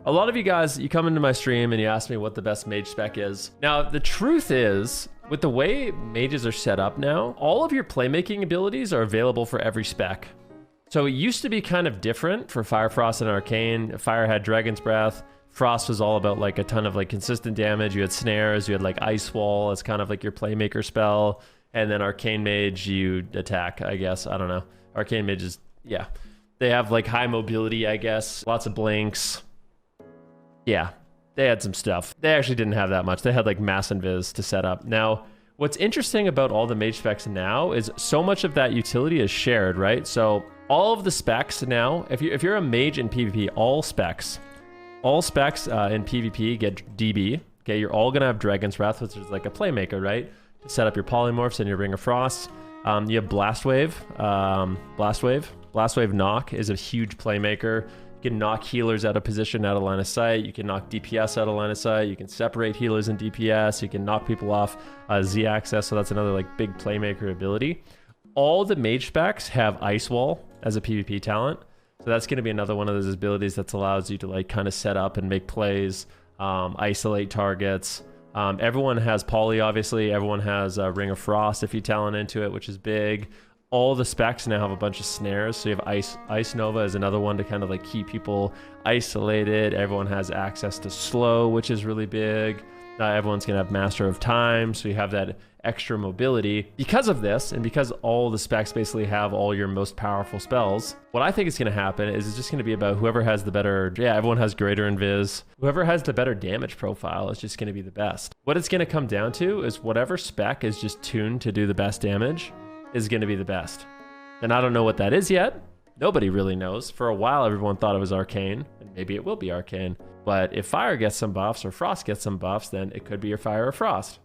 A lot of you guys, you come into my stream and you ask me what the best mage spec is. Now, the truth is, with the way mages are set up now, all of your playmaking abilities are available for every spec. So it used to be kind of different for Fire, Frost, and Arcane. Fire had Dragon's Breath. Frost was all about like a ton of like consistent damage. You had snares, you had like Ice Wall as kind of like your playmaker spell. And then Arcane Mage, you attack, I guess. I don't know. Arcane Mage is, yeah. They have like high mobility, I guess. Lots of blinks. Yeah, they had some stuff. They actually didn't have that much. They had like Mass Invis to set up. Now, what's interesting about all the mage specs now is so much of that utility is shared, right? So all of the specs now, if you're a mage in PvP, all specs in PvP get DB. Okay, you're all gonna have Dragon's Breath, which is like a playmaker, right? To set up your polymorphs and your Ring of Frost. You have Blast Wave. Blast Wave knock is a huge playmaker. You can knock healers out of position, out of line of sight. You can knock DPS out of line of sight. You can separate healers in DPS. You can knock people off Z-axis, so that's another like big playmaker ability. All the mage specs have Ice Wall as a PvP talent. So that's going to be another one of those abilities that allows you to like kind of set up and make plays, isolate targets. Everyone has Poly, obviously. Everyone has Ring of Frost if you talent into it, which is big. All the specs now have a bunch of snares. So you have Ice Nova is another one to kind of like keep people isolated. Everyone has access to slow, which is really big. Everyone's gonna have Master of Time, so you have that extra mobility. Because of this, and because all the specs basically have all your most powerful spells, what I think is gonna happen is it's just gonna be about whoever has the better, yeah, everyone has greater invis. Whoever has the better damage profile is just gonna be the best. What it's gonna come down to is whatever spec is just tuned to do the best damage is gonna be the best. And I don't know what that is yet. Nobody really knows. For a while, everyone thought it was Arcane, and maybe it will be Arcane. But if Fire gets some buffs or Frost gets some buffs, then it could be your Fire or Frost.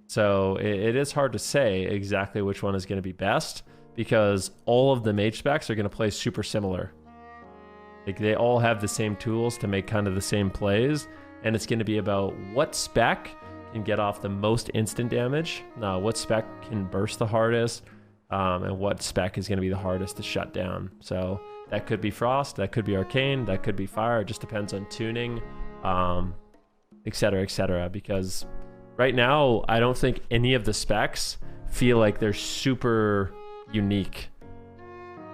So it is hard to say exactly which one is going to be best because all of the mage specs are going to play super similar. Like they all have the same tools to make kind of the same plays, and it's going to be about what spec can get off the most instant damage, what spec can burst the hardest, and what spec is going to be the hardest to shut down. So that could be Frost, that could be Arcane, that could be Fire. It just depends on tuning, etc., because right now, I don't think any of the specs feel like they're super unique,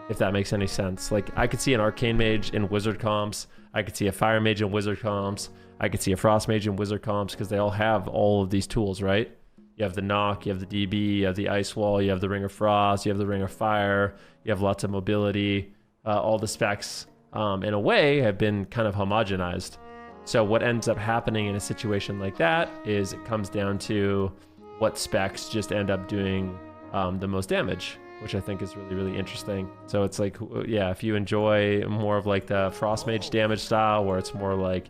if that makes any sense. Like, I could see an Arcane Mage in Wizard comps. I could see a Fire Mage in Wizard comps. I could see a Frost Mage in Wizard comps because they all have all of these tools, right? You have the knock, you have the DB, you have the Ice Wall, you have the Ring of Frost, you have the Ring of Fire, you have lots of mobility. All the specs, in a way, have been kind of homogenized. So what ends up happening in a situation like that is it comes down to what specs just end up doing the most damage, which I think is really, really interesting. So it's like, yeah, if you enjoy more of like the Frost Mage damage style, where it's more like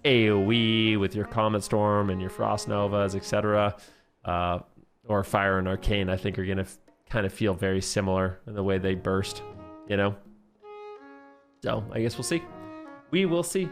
AoE with your Comet Storm and your Frost Novas, etc., or Fire and Arcane, I think are going to kind of feel very similar in the way they burst, you know? So I guess we'll see. We will see.